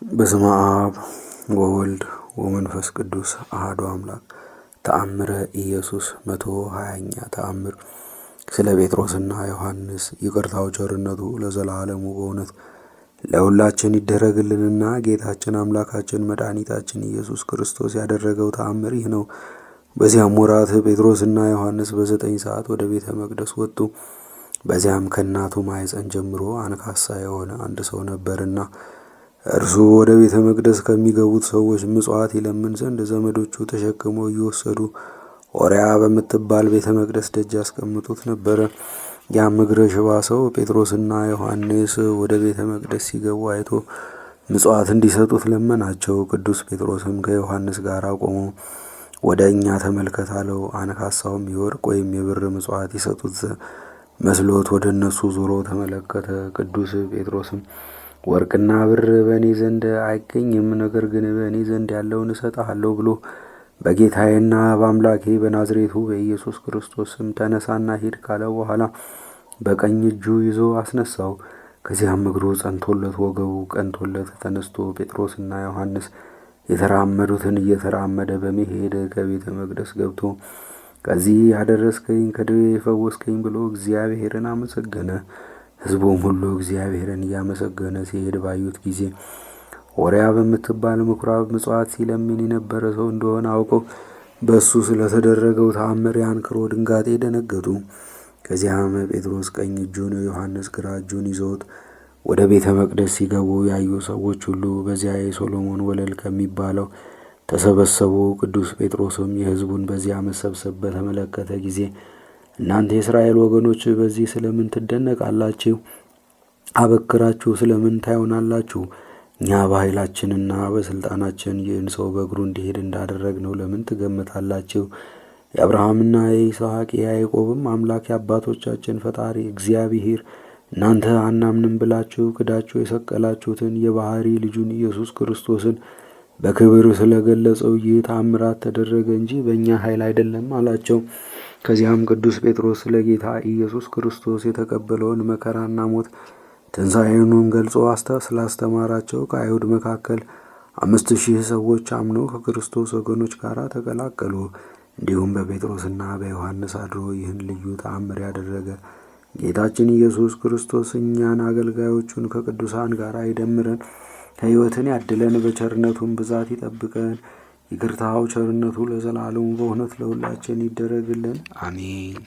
በስመ አብ ወወልድ ወመንፈስ ቅዱስ አሐዱ አምላክ። ተአምረ ኢየሱስ 120ኛ ተአምር። ስለ ጴጥሮስና ዮሐንስ ይቅርታው ቸርነቱ ለዘላለሙ በእውነት ለሁላችን ይደረግልንና ጌታችን አምላካችን መድኃኒታችን ኢየሱስ ክርስቶስ ያደረገው ተአምር ይህ ነው። በዚያም ወራት ጴጥሮስና ዮሐንስ በ9 ሰዓት ወደ ቤተ መቅደስ ወጡ። በዚያም ከእናቱ ማኅፀን ጀምሮ አንካሳ የሆነ አንድ ሰው ነበርና እርሱ ወደ ቤተ መቅደስ ከሚገቡት ሰዎች ምጽዋት ይለምን ዘንድ ዘመዶቹ ተሸክመው እየወሰዱ ኦርያ በምትባል ቤተ መቅደስ ደጅ ያስቀምጡት ነበረ። ያም እግረ ሽባ ሰው ጴጥሮስና ዮሐንስ ወደ ቤተ መቅደስ ሲገቡ አይቶ ምጽዋት እንዲሰጡት ለመናቸው። ቅዱስ ጴጥሮስም ከዮሐንስ ጋር ቆሞ ወደ እኛ ተመልከት አለው። አንካሳውም የወርቅ ወይም የብር ምጽዋት ይሰጡት መስሎት ወደ እነሱ ዞሮ ተመለከተ። ቅዱስ ጴጥሮስም ወርቅና ብር በእኔ ዘንድ አይገኝም፣ ነገር ግን በእኔ ዘንድ ያለውን እሰጥሃለሁ ብሎ በጌታዬና በአምላኬ በናዝሬቱ በኢየሱስ ክርስቶስ ስም ተነሳና ሂድ ካለ በኋላ በቀኝ እጁ ይዞ አስነሳው። ከዚያም እግሩ ጸንቶለት ወገቡ ቀንቶለት ተነስቶ ጴጥሮስና ዮሐንስ የተራመዱትን እየተራመደ በመሄድ ከቤተ መቅደስ ገብቶ ከዚህ ያደረስከኝ ከደዌ የፈወስከኝ ብሎ እግዚአብሔርን አመሰገነ። ሕዝቡም ሁሉ እግዚአብሔርን እያመሰገነ ሲሄድ ባዩት ጊዜ ኦርያ በምትባል ምኩራብ ምጽዋት ሲለምን የነበረ ሰው እንደሆነ አውቀው በእሱ ስለተደረገው ተአምር ያንክሮ ድንጋጤ ደነገጡ። ከዚያም ጴጥሮስ ቀኝ እጁን ዮሐንስ ግራ እጁን ይዘውት ወደ ቤተ መቅደስ ሲገቡ ያዩ ሰዎች ሁሉ በዚያ የሶሎሞን ወለል ከሚባለው ተሰበሰቡ። ቅዱስ ጴጥሮስም የሕዝቡን በዚያ መሰብሰብ በተመለከተ ጊዜ እናንተ የእስራኤል ወገኖች በዚህ ስለምን ትደነቃላችሁ? አበክራችሁ ስለምን ታዩናላችሁ? እኛ በኃይላችንና በስልጣናችን ይህን ሰው በእግሩ እንዲሄድ እንዳደረግነው ለምን ትገምታላችሁ? የአብርሃምና የይስሐቅ የያዕቆብም አምላክ የአባቶቻችን ፈጣሪ እግዚአብሔር እናንተ አናምንም ብላችሁ ክዳችሁ የሰቀላችሁትን የባሕሪ ልጁን ኢየሱስ ክርስቶስን በክብር ስለገለጸው ይህ ተአምራት ተደረገ እንጂ በእኛ ኃይል አይደለም አላቸው። ከዚያም ቅዱስ ጴጥሮስ ስለ ጌታ ኢየሱስ ክርስቶስ የተቀበለውን መከራና ሞት ትንሣኤውንም ገልጾ ስላስተማራቸው ከአይሁድ መካከል 5,000 ሰዎች አምነው ከክርስቶስ ወገኖች ጋር ተቀላቀሉ። እንዲሁም በጴጥሮስና በዮሐንስ አድሮ ይህን ልዩ ተአምር ያደረገ ጌታችን ኢየሱስ ክርስቶስ እኛን አገልጋዮቹን ከቅዱሳን ጋር ይደምረን፣ ሕይወትን ያድለን፣ በቸርነቱም ብዛት ይጠብቀን። ይቅርታው ቸርነቱ ለዘላለሙ በእውነት ለሁላችን ይደረግልን፣ አሜን።